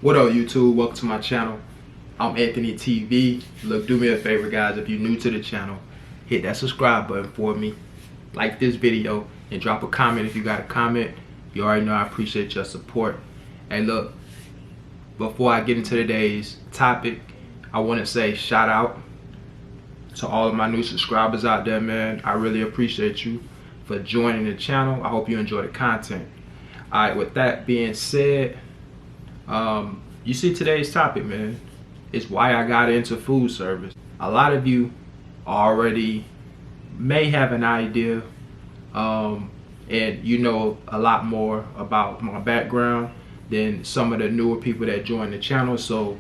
What up, YouTube? Welcome to my channel. I'm Anthony TV. Look, do me a favor, guys. If you're new to the channel, hit that subscribe button for me. Like this video and drop a comment if you got a comment. You already know I appreciate your support. And look, before I get into today's topic, I want to say shout out to all of my new subscribers out there, man. I really appreciate you for joining the channel. I hope you enjoy the content. All right, with that being said, you see today's topic, man, is why I got into food service. A lot of you already may have an idea, and you know a lot more about my background than some of the newer people that join the channel. So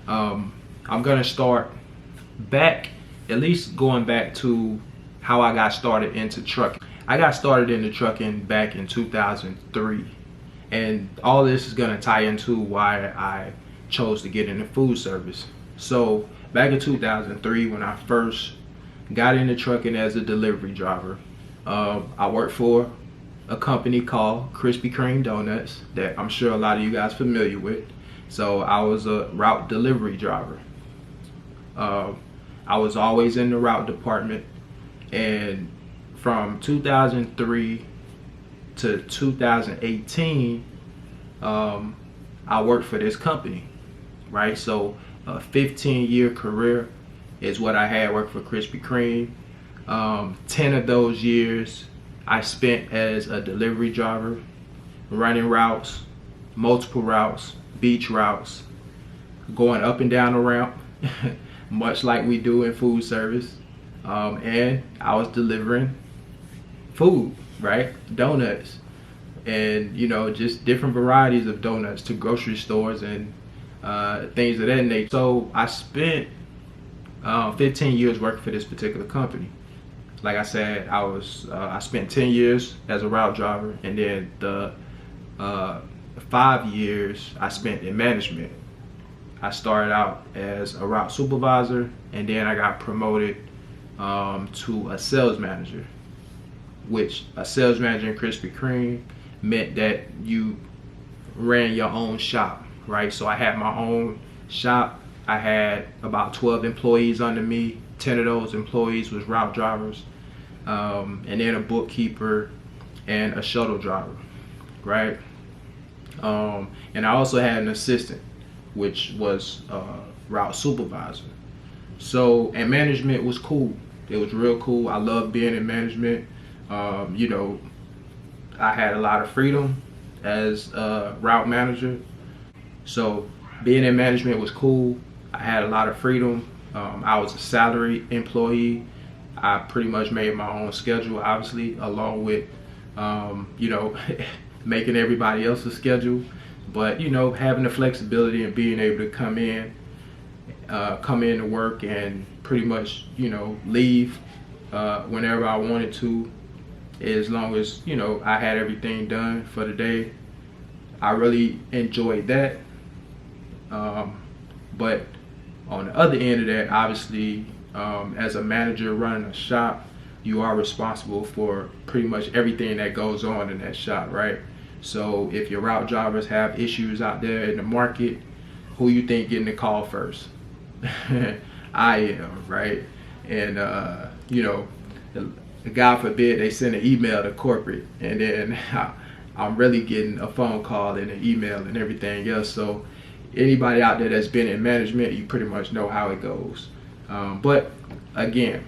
I'm gonna start back, at least going back to how I got started into trucking. I got started into trucking back in 2003. And all this is gonna tie into why I chose to get into food service. So back in 2003, when I first got into trucking as a delivery driver, I worked for a company called Krispy Kreme donuts that I'm sure a lot of you guys are familiar with. So I was a route delivery driver. I was always in the route department, and from 2003 to 2018, I worked for this company, right? So a 15-year career is what I had worked for Krispy Kreme. 10 of those years I spent as a delivery driver, running routes, multiple routes, beach routes, going up and down the ramp, much like we do in food service. And I was delivering food, right? Donuts, and you know, just different varieties of donuts to grocery stores and things of that nature. So I spent 15 years working for this particular company. Like I said, I spent 10 years as a route driver, and then the 5 years I spent in management. I started out as a route supervisor, and then I got promoted to a sales manager, which a sales manager in Krispy Kreme meant that you ran your own shop, right? So I had my own shop. I had about 12 employees under me. 10 of those employees was route drivers, and then a bookkeeper and a shuttle driver, right? And I also had an assistant, which was route supervisor. So, and management was cool. It was real cool. I loved being in management. You know, I had a lot of freedom as a route manager. So being in management was cool. I had a lot of freedom. I was a salaried employee. I pretty much made my own schedule, obviously, along with, you know, making everybody else's schedule. But, you know, having the flexibility and being able to come in to work and pretty much, you know, leave whenever I wanted to, as long as, you know, I had everything done for the day. I really enjoyed that. But on the other end of that, obviously, as a manager running a shop, you are responsible for pretty much everything that goes on in that shop, right? So if your route drivers have issues out there in the market, who you think getting the call first? I am, right? And you know, God forbid they send an email to corporate, and then I'm really getting a phone call and an email and everything else. So anybody out there that's been in management, you pretty much know how it goes. But again,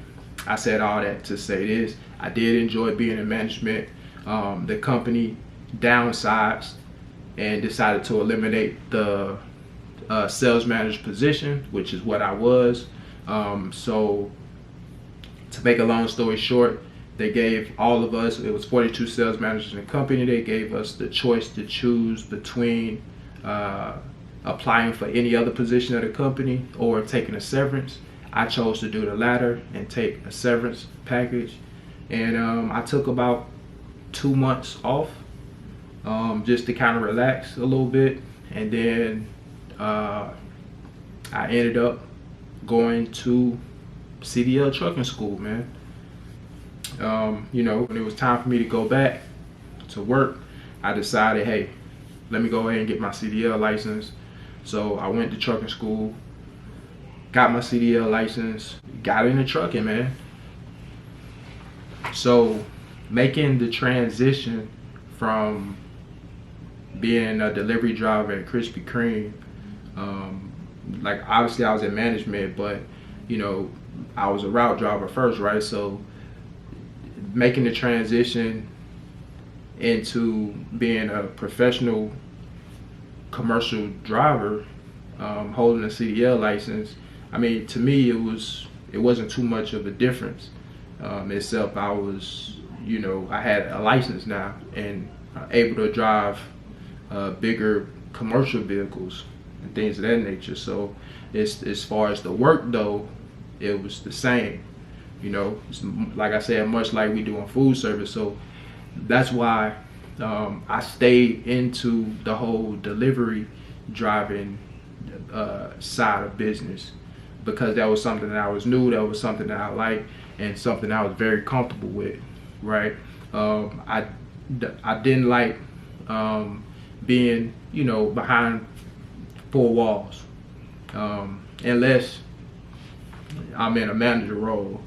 I said all that to say this: I did enjoy being in management. The company downsized and decided to eliminate the sales manager position, which is what I was. So to make a long story short, they gave all of us, it was 42 sales managers in the company, they gave us the choice to choose between applying for any other position of the company or taking a severance. I chose to do the latter and take a severance package. And I took about 2 months off, just to kind of relax a little bit. And then I ended up going to CDL trucking school, man. You know, when it was time for me to go back to work, I decided, hey, let me go ahead and get my CDL license. So I went to trucking school, got my CDL license, got into trucking, man. So making the transition from being a delivery driver at Krispy Kreme, like obviously I was in management, but you know, I was a route driver first, right? So making the transition into being a professional commercial driver, holding a CDL license, I mean, to me, it wasn't too much of a difference. Except I was, you know, I had a license now and able to drive bigger commercial vehicles and things of that nature. So as far as the work though, it was the same. You know, it's, like I said, much like we do on food service. So that's why I stayed into the whole delivery driving side of business, because that was something that I was new, that was something that I liked, and something I was very comfortable with, right? I didn't like being, you know, behind four walls, unless I'm in a manager role.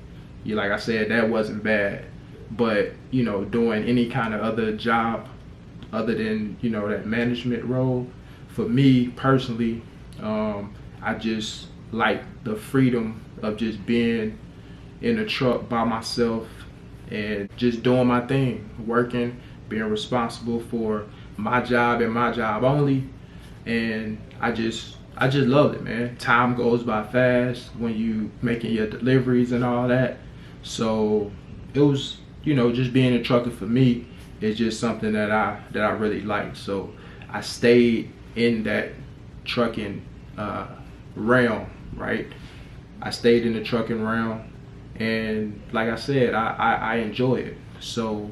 Like I said, that wasn't bad, but you know, doing any kind of other job other than, you know, that management role, for me personally, I just like the freedom of just being in a truck by myself and just doing my thing, working, being responsible for my job and my job only. And I just loved it, man. Time goes by fast when you making your deliveries and all that. So it was, you know, just being a trucker for me is just something that I really like. So I stayed in that trucking realm, right? I stayed in the trucking realm, and like I said, I enjoy it. So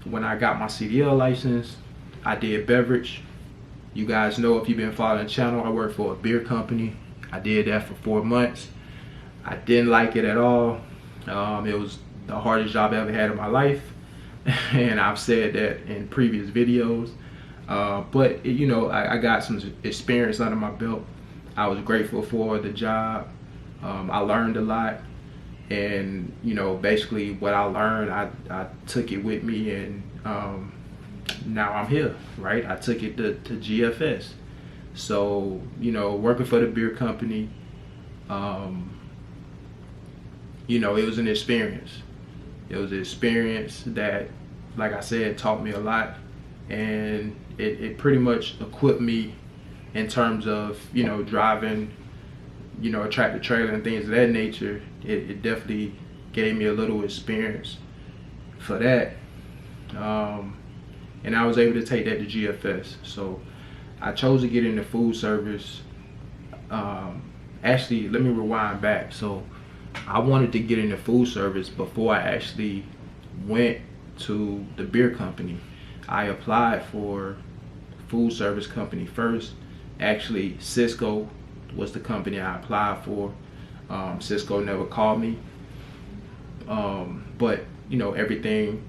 when I got my CDL license, I did beverage. You guys know, if you've been following the channel, I worked for a beer company. I did that for 4 months. I didn't like it at all. It was the hardest job I ever had in my life, and I've said that in previous videos. But you know, I got some experience under my belt. I was grateful for the job. I learned a lot, and you know, basically what I learned, I took it with me, and now I'm here, right? I took it to GFS. So you know, working for the beer company, you know, it was an experience. It was an experience that, like I said, taught me a lot, and it pretty much equipped me in terms of, you know, driving, you know, a tractor trailer and things of that nature. It definitely gave me a little experience for that, and I was able to take that to GFS. So I chose to get into food service. Actually, let me rewind back. So I wanted to get into food service before I actually went to the beer company. I applied for food service company first. Actually, Cisco was the company I applied for. Cisco never called me, but you know, everything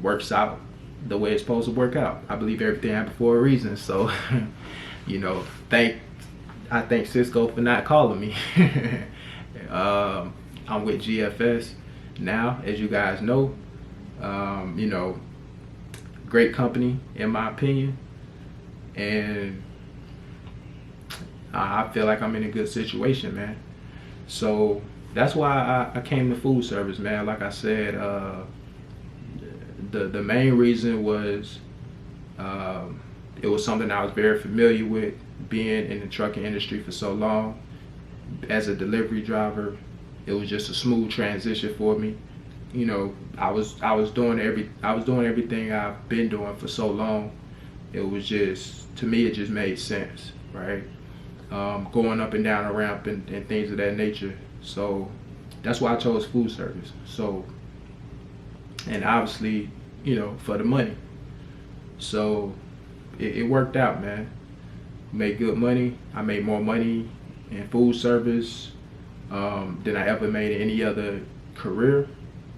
works out the way it's supposed to work out. I believe everything happened for a reason. So you know, I thank Cisco for not calling me. I'm with GFS now, as you guys know. You know, great company in my opinion, and I feel like I'm in a good situation, man. So that's why I came to food service, man. Like I said, the main reason was it was something I was very familiar with, being in the trucking industry for so long. As a delivery driver, it was just a smooth transition for me. You know, I was doing everything I've been doing for so long. It was just, to me, it just made sense, right? Going up and down a ramp and things of that nature. So that's why I chose food service. So, and obviously, you know, for the money. So it worked out, man. Made good money. I made more money in food service than I ever made in any other career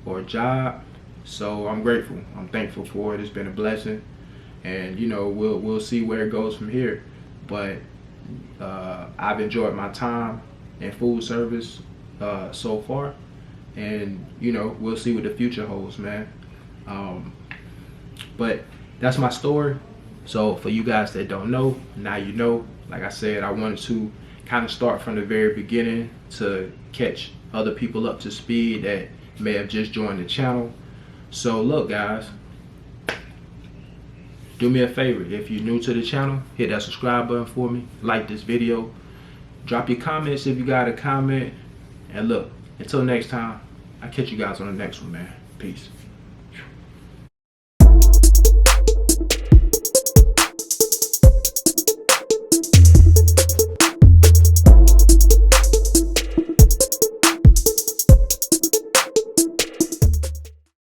or job. So I'm grateful. I'm thankful for it. It's been a blessing, and you know, we'll see where it goes from here. But I've enjoyed my time in food service so far, and we'll see what the future holds, man. But that's my story. So for you guys that don't know, now you know. Like I said, I wanted to kind of start from the very beginning to catch other people up to speed that may have just joined the channel. So look, guys, do me a favor. If you're new to the channel, hit that subscribe button for me. Like this video. Drop your comments if you got a comment. And look, until next time, I'll catch you guys on the next one, man. Peace.